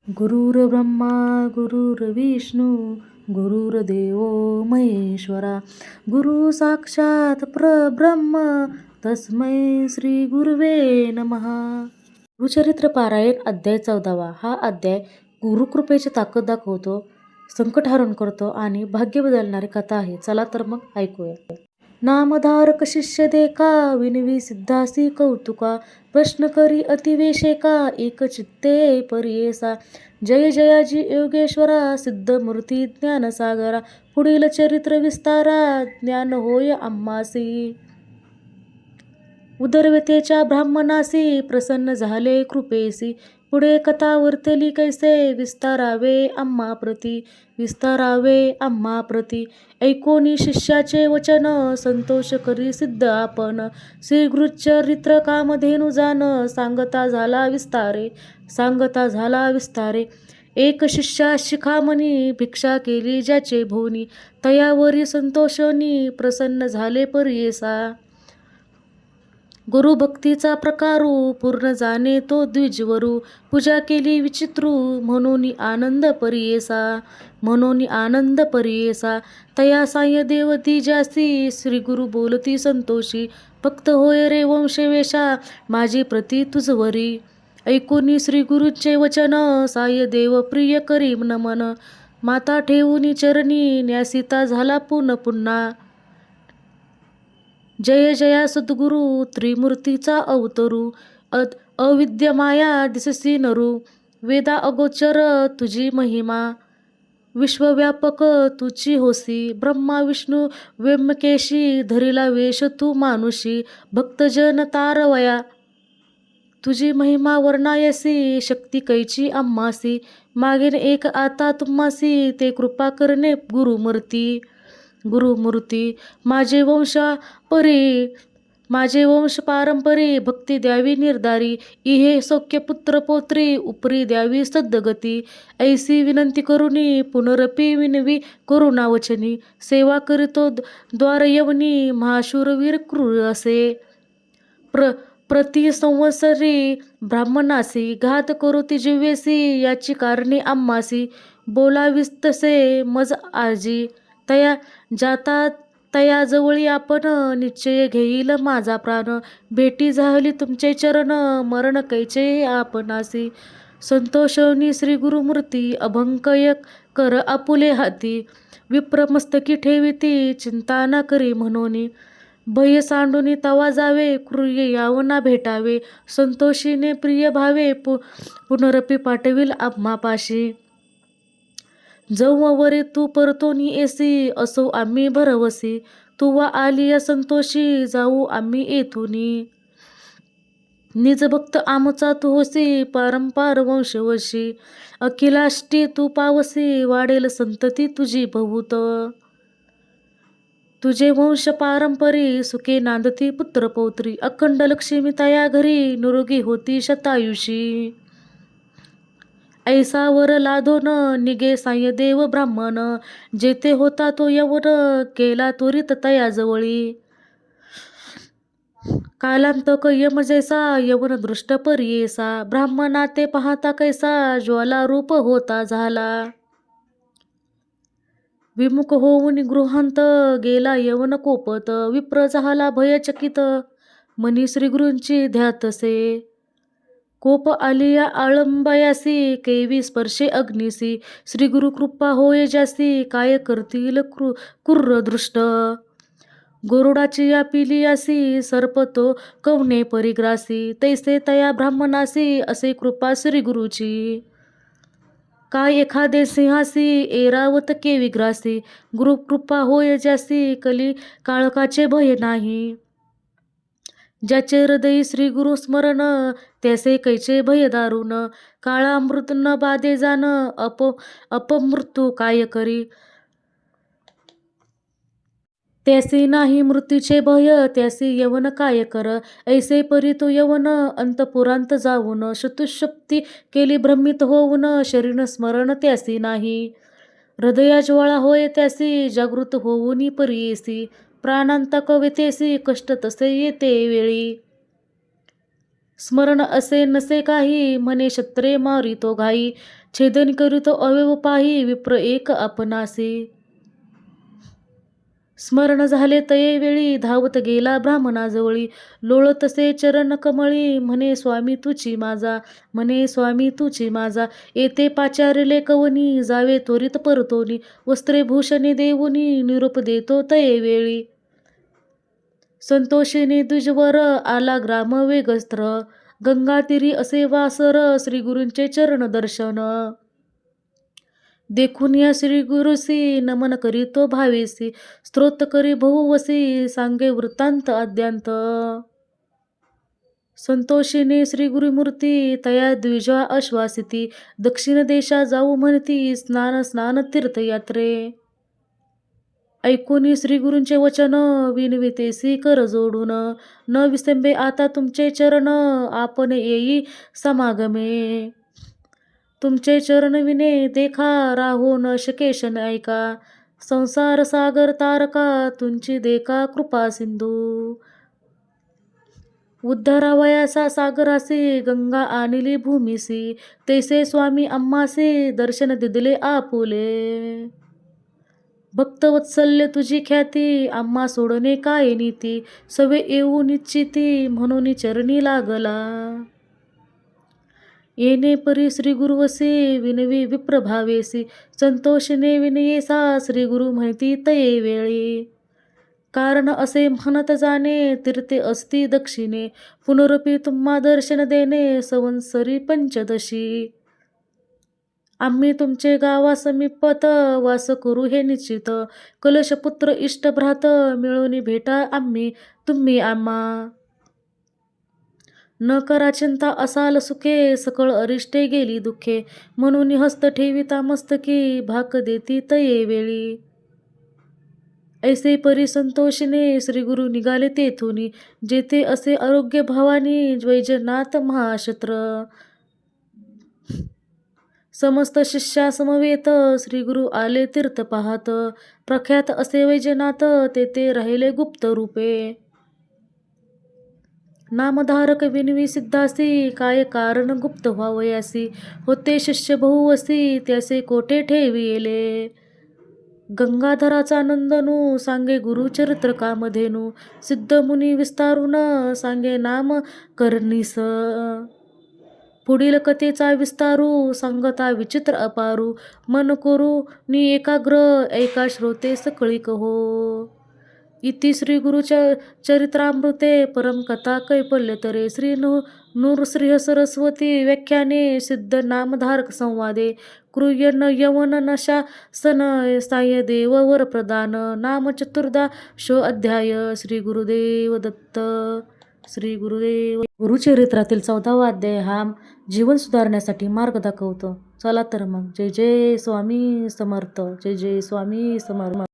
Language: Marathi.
गुरुर्ब्रह्मा गुरुर्विष्णू गुरुर्देव महेश्वरा गुरु साक्षात परब्रह्म तस्मै श्री गुरुवे नमः. गुरुचरित्र पारायण अध्याय 14वा. हा अध्याय गुरुकृपेची ताकद दाखवतो, संकट हरण करतो आणि भाग्य बदलणारी कथा आहे. चला तर मग ऐकूया. नामधारक शिष्य देखा विनवी सिद्धासी कौतुका प्रश्न करी अतिवेशेका एक चित्ते परियेसा. जय जयाजी योगेश्वरा सिद्धमूर्ती ज्ञानसागरा पुढील चरित्र विस्तारा ज्ञान होय आम्हासी. उदरव्यथेच्या ब्राह्मणासी प्रसन्न झाले कृपेसी पुढे कथा वर्तली कैसे विस्तारावे आम्हा प्रती ऐकोनी शिष्याचे वचन संतोष करी सिद्ध आपण श्रीगुरुचरित्र कामधेनु जाण सांगता झाला विस्तारे. एक शिष्या शिखामणी भिक्षा केली ज्याचे भोवनी तयावरी संतोषनी प्रसन्न झाले परियेसा. गुरुभक्तीचा प्रकारू पूर्ण जाणे तो द्विजवरू पूजा केली विचित्रू म्हणून आनंद परियेसा. तया साय देव दिजासी श्री गुरु बोलती संतोषी भक्त होय रे वंशवेशा माझी प्रती तुझवरी. ऐकुनी श्री गुरुचे वचन साय देव प्रिय करी नमन माता ठेवूनी चरणी न्यासिता झाला पुन्हा. जय जया सद्गुरु त्रिमूर्तीचा अवतरू अविद्य माया दिससी नरू वेदा अगोचर तुझी महिमा विश्वव्यापक तुची होसी. ब्रह्मा विष्णू व्यंकेशी धरिला वेश तू मानुषी भक्तजन तारवया तुझी महिमा वर्णायसी शक्ती कैची आम्हासी. मागेन एक आता तुम्हासी ते कृपा करणे गुरुमूर्ती. माझे वंश पारंपरी भक्ती द्यावी निर्धारी इहे सौख्य पुत्र पौत्री उपरी द्यावी सद्गती. ऐसी विनंती करुनी पुनरपी विनवी करुणावचनी सेवा करीतो द्वार यवनी महाशूरवीर क्रूर असे. प्रति संवत्सरी ब्राह्मणासी घात करोती जिव्हेसी याची कारणे आम्हासी बोलाविस्तसे मज आजी तया जाता तया जवळी आपण निश्चय घेईल माझा प्राण भेटी झाली तुमचे चरण मरण कैचे आपणासी. संतोषवनी श्री गुरुमूर्ती अभंकय कर आपुले हाती विप्रमस्तकी ठेविती चिंता न करी म्हणून भय सांडूनी तवा जावे क्रूर्य यावना भेटावे संतोषीने प्रिय भावे पुनरपी पाठविल आम्हापाशी. जववरे तू परतोनी येसी असो आम्ही भरवसी तू वा आलिया संतोषी जाऊ आम्ही येथुनी. निज भक्त आमचा तू होसी पारंपार वंशवशी अखिलाष्टी तू पावसी वाढेल संतती तुझी भवूत. तुझे वंश पारंपरी सुखे नांदती पुत्र पौत्री अखंड लक्ष्मी तया घरी निरोगी होती शतायुषी. ऐसा वर लादोन निगे साय देव ब्राह्मण जेथे होता तो यवन केला त्वरित तया जवळी. कालांतक यम जैसा यवन दृष्ट परियेसा ब्राह्मणा ते पाहता कैसा ज्वाला रूप होता झाला. विमुख होऊन गृहांत गेला यवन कोपत विप्र झाला भयचकित मनी श्रीगुरूंची ध्यातसे. कोप आलिया आळंबयासी केवी स्पर्शे अग्निसी श्रीगुरु कृपा होय ज्यासी काय करतील कुर्र दृष्ट. गरुडाची या पिलियासी सर्प तो कवने परिग्रासी तैसे तया ब्राह्मणासी असे कृपा श्रीगुरुची. काय एखादे सिंहासी एरावत के विग्रासी गुरुकृपा होय ज्यासी कली काळकाचे भय नाही. ज्याचे हृदयी श्री गुरु स्मरण त्यासे कैचे भय दारुण काळा मृत न बाधे जाण अपमृत्यू काय करी. त्यासी नाही मृत्यूचे भय त्यासी यवन काय कर ऐसे परी तो यवन अंतपुरांत जाऊन चतुष्षष्टी केली भ्रमित होऊन शरीर स्मरण त्यासी नाही. हृदया ज्वाळा होय त्यासी जागृत होऊनी परियेसी प्राणांतक व्यथेसी कष्ट तसे येते वेळी. स्मरण असे नसे काही म्हणे क्षत्रे मारितो घाई छेदन करीत अवयव पाही विप्र एक आपणासी. स्मरण झाले तये वेळी धावत गेला ब्राह्मणाजवळी. लोळतसे चरण कमळी म्हणे स्वामी तुची माझा, म्हणे स्वामी तुची माझा. येते पाचारिले कवनी जावे त्वरित परतोनी. वस्त्रे भूषणे देऊनी निरोप देतो तये वेळी. संतोषिनी द्विजवर आला ग्राम वेगस्त्र. गंगातीरी असे वासर श्रीगुरूंचे चरण दर्शन. देखून या श्रीगुरुसी नमन करीतो भावेसी. स्तोत्र करी बहुवसी सांगे वृत्तांत आद्यांत. संतोषिनी श्रीगुरुमूर्ती तया द्विजा आश्वासिती. दक्षिण देशा जाऊ म्हणती स्नान स्नान तीर्थयात्रे. ऐकूनी श्रीगुरूंचे वचन विनवितेसी कर जोडून. न विसंबे आता तुमचे चरण आपण येई समागमे. तुमचे चरण विने देखा राहो न शकेशन ऐका. संसार सागर तारका तुमची देखा कृपा सिंधू. उद्धारावयासा सागरासी गंगा आणली भूमीसी. तैसे स्वामी आम्हासी दर्शन दिदले आपुले. भक्तवत्सल्य तुझी ख्याती आम्हा सोडणे काय नीती. सवे येऊ निश्चिती म्हणून चरणी लागला. येणे परी श्रीगुरुवसी विनवी विप्र भावेसी. संतोषिने विनयेसा श्रीगुरु म्हणती तये वेळी. कारण असे म्हणत जाणे तीर्थे असती दक्षिणे. पुनरपी तुम्हा दर्शन देणे संवत्सरी पंचदशी. आम्ही तुमचे गावा समीपत वास करू हे निश्चित. कलशपुत्र इष्टभ्रात मिळून भेटा आम्ही तुम्ही आम्हा. न करा चिंता असाल सुखे सकळ अरिष्टे गेली दुःखे. म्हणून हस्त ठेविता मस्तकी भाक देती तये वेळी. ऐसे परी संतोषिने श्रीगुरु निघाले तेथुनी. जेथे असे आरोग्य भावानी वैजनाथ महाक्षत्र. समस्त शिष्या समवेत श्रीगुरु आले तीर्थ पाहत. प्रख्यात असे वैजनाथ तेथे राहिले गुप्त रूपे. नामधारक विनवी सिद्धासी काय कारण गुप्त व्हावयासी. होते शिष्य बहुवसी त्यासे कोठे ठेविले. गंगाधराचा नंदनू सांगे गुरुचरित्र कामधेनू. सिद्ध मुनी विस्तारून सांगे नाम करनीस. पुढील कथेचा विस्तारू सांगता विचित्र अपारू. मन करू नि एकाग्र ऐका श्रोते सकळीक हो. इति श्री गुरुचरित्रामृते परमकथा कैपल्यतरे. श्री नृसिंह सरस्वती व्याख्याने सिद्ध नामधारक संवादे. कृयन यवन नशासन साय देव वर प्रदान. नाम चतुर्दशो अध्याय. श्री गुरुदेव दत्त. श्री गुरुदेव. गुरुचरित्रातील 14वा अध्याय हा जीवन सुधारण्यासाठी मार्ग दाखवतो. चला तर मग. जय जय स्वामी समर्थ. जय जय स्वामी समर्थ.